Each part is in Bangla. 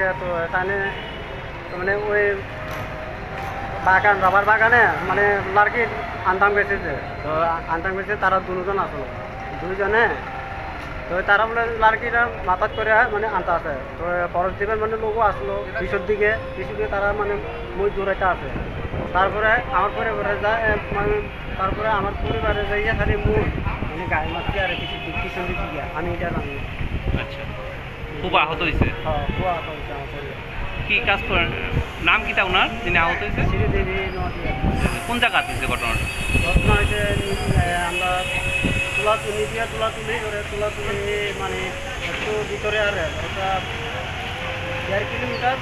থাকে তো তাহলে মানে ওই বাগান রাবার বাগানে মানে লার্কি আনতাম গেছে যে তো আনতাম গেছে তারা দুজন আসলো দুইজনে তো তারা বলে লার্কিটা মাথাত করে মানে আনতে আছে তো পরের দিবেন মানে লোকও আসলো পিছর দিকে তারা মানে মই দূরাইতে আছে তারপরে আমার পরিবারে যায় মানে তারপরে আমার পরিবারে যাইয়া খালি মুখ মানে গায়ে মারছি আর পিছন দিকে গিয়া আমি এটা জানি। আচ্ছা, খুব আহত হয়েছে? হ্যাঁ খুব আহত হয়েছে আমার পরিবার। কি কাজ করেন, নাম কিটা ওনার যিনি আহত হয়েছে? শ্রীদেবী নদিয়া। কোন জায়গা হয়েছে ঘটনাটা? ঘটনা হয়েছে আমরা তুলাতুলি মানে একটু ভিতরে আর ওটা 1.5 কিলোমিটার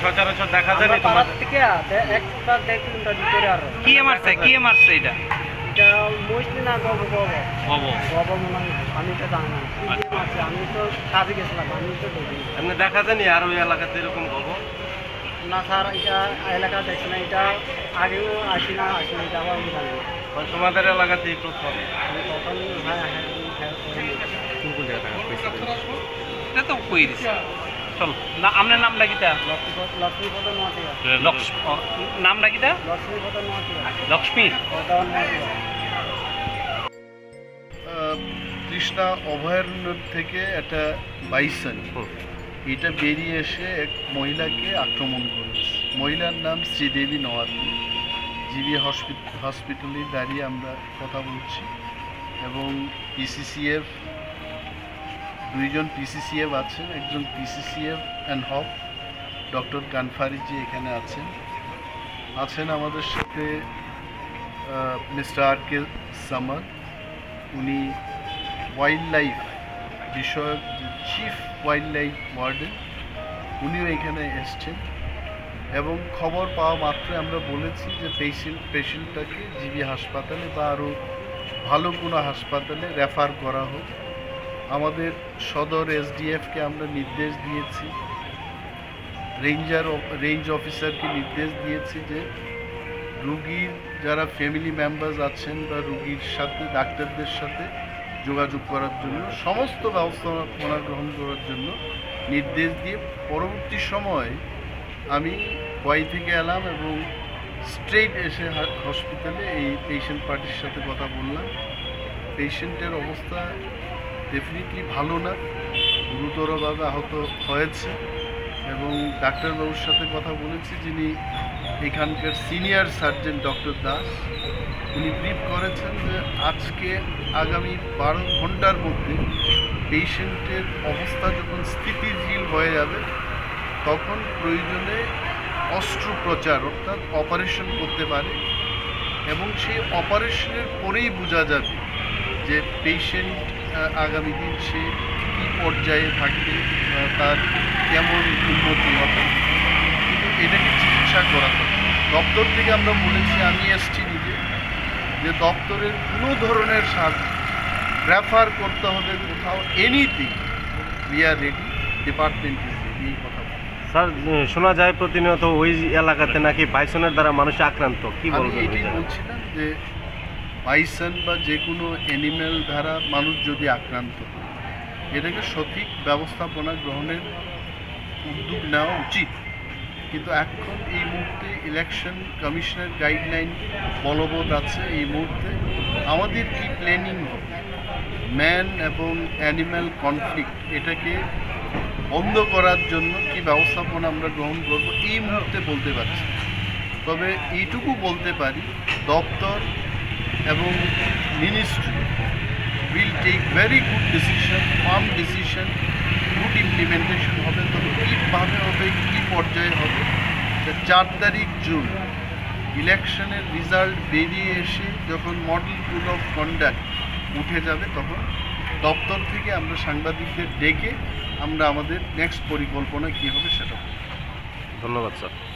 সচরাচর দেখা যায় পাড়ার থেকে 1.5 কিলোমিটার ভিতরে আর কি মারছে এটা মহিষলি না গব মনে হয় আমি তো জানি না কি মারছে আমি তো কাজে গেছিলাম আমি তো দেখিনি। এমনি দেখা যায়নি আর ওই এলাকাতে এরকম গব? না স্যার এটা এলাকা দেখছি না, এটা আগেও আসি না এটা আবার আমি জানি না। তোমাদের এলাকাতেই প্রথম? তখন তো কই দিছে চল না আপনার নামটা কিটা? লক্ষ্মীপদ নোয়াটিয়া। নামটা কিটা? লক্ষ্মীপদ নোয়াটিয়া। লক্ষ্মী তৃষ্ণা অভয়ারণ্য থেকে একটা বাইসন এটা বেরিয়ে এসে এক মহিলাকে আক্রমণ করেছে। মহিলার নাম শ্রীদেবী নওয়াতি। জিবি হসপিটালে দাঁড়িয়ে আমরা কথা বলছি এবং পিসিসিএফ দুইজন পিসিসিএফ আছেন, একজন পিসিসিএফ অ্যান্ড হক ডক্টর কানফারিজি এখানে আছেন আমাদের সাথে মিস্টার আর কে সামাদ, উনি ওয়াইল্ড লাইফ বিষয়ক চিফ ওয়াইল্ড লাইফ ওয়ার্ডেন, উনিও এখানে এসছেন এবং খবর পাওয়া মাত্র আমরা বলেছি যে পেশেন্টটাকে জিবি হাসপাতালে বা আরও ভালো কোনো হাসপাতালে রেফার করা হোক। আমাদের সদর এসডিএফকে আমরা নির্দেশ দিয়েছি, রেঞ্জ অফিসারকে নির্দেশ দিয়েছি যে রুগীর যারা ফ্যামিলি মেম্বার্স আছেন বা রুগীর সাথে ডাক্তারদের সাথে যোগাযোগ করার জন্য সমস্ত ব্যবস্থাপনা গ্রহণ করার জন্য নির্দেশ দিয়ে পরবর্তী সময় আমি ওয়াই থেকে এলাম এবং স্ট্রেট এসে হসপিটালে এই পেশেন্ট পার্টির সাথে কথা বললাম। পেশেন্টের অবস্থা ডেফিনেটলি ভালো না, গুরুতরভাবে আহত হয়েছে এবং ডাক্তারবাবুর সাথে কথা বলেছি যিনি এখানকার সিনিয়র সার্জন ডক্টর দাস, উনি ব্রিফ করেছেন যে আজকে আগামী 12 ঘন্টার মধ্যে পেশেন্টের অবস্থা যখন স্থিতিশীল হয়ে যাবে তখন প্রয়োজনে অস্ত্রোপচার অর্থাৎ অপারেশন করতে পারে এবং সেই অপারেশনের পরেই বোঝা যাবে যে পেশেন্ট আগামী দিন সে কী পর্যায়ে থাকবে, তার কেমন উন্নতি হবে, কিন্তু এটাকে চিকিৎসা করা হবে। দপ্তর থেকে আমরা বলেছি, আমি এসছি নিজে, যে দপ্তরের কোনো ধরনের সাহায্য রেফার করতে হবে কোথাও, anything we are ready, department is ready. এই কথা স্যার শোনা যায় প্রতিনিয়ত ওই এলাকাতে নাকি বাইসনের দ্বারা মানুষ আক্রান্ত, কি বলবেন? আমি এটাই বলছিলাম যে বাইসন বা যে কোনো অ্যানিম্যাল দ্বারা মানুষ যদি আক্রান্ত হয় এটাকে সঠিক ব্যবস্থাপনা গ্রহণের উদ্যোগ নেওয়া উচিত, কিন্তু এখন এই মুহূর্তে ইলেকশন কমিশনের গাইডলাইন বলবৎ আছে। এই মুহূর্তে আমাদের কি প্ল্যানিং হবে, ম্যান এবং অ্যানিম্যাল কনফ্লিক্ট এটাকে বন্ধ করার জন্য কি ব্যবস্থাপনা আমরা গ্রহণ করব এই মুহূর্তে বলতে পারছি। তবে এইটুকু বলতে পারি, দপ্তর এবং ministry will take very good decision, firm decision, good implementation হবে। তবে কীভাবে হবে, কী পর্যায়ে হবে, 4 তারিখ জুন ইলেকশনের রেজাল্ট বেরিয়ে এসে যখন মডেল কোড অফ কন্ডাক্ট উঠে যাবে তখন দপ্তর থেকে আমরা সাংবাদিকদের ডেকে আমরা আমাদের নেক্সট পরিকল্পনা কী হবে সেটা। ধন্যবাদ স্যার।